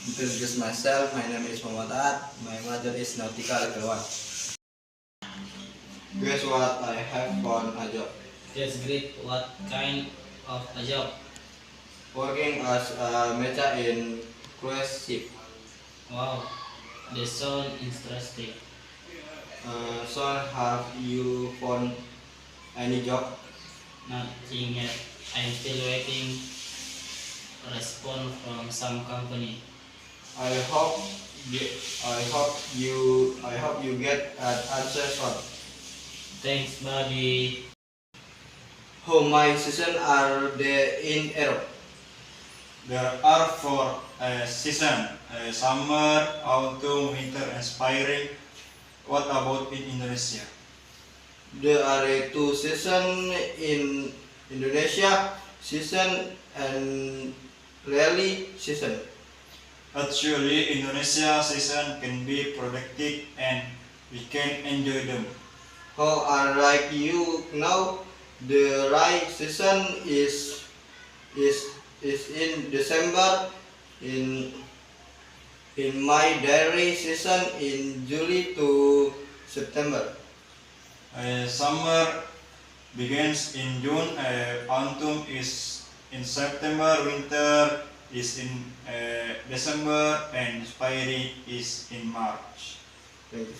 Introduce myself. My name is Muhammad At. My major is Nautical Level 1. Guess what? I have found a job. That's great. What kind of a job? Working as a mecha in cruise ship. Wow, that sounds interesting. So have you found any job? Nothing yet. I'm still waiting response from some company. I hope I hope you get an answer soon. Thanks, buddy. How many seasons are there in Europe? There are four seasons: summer, autumn, winter, and spring. What about in Indonesia? There are two seasons in Indonesia, season and rarely season. Actually, Indonesia season can be productive and we can enjoy them. How are like you now? The right season is in December. In my dairy season in July to September. Summer begins in June, autumn is in September, winter is in December, and spring is in March. Thank you.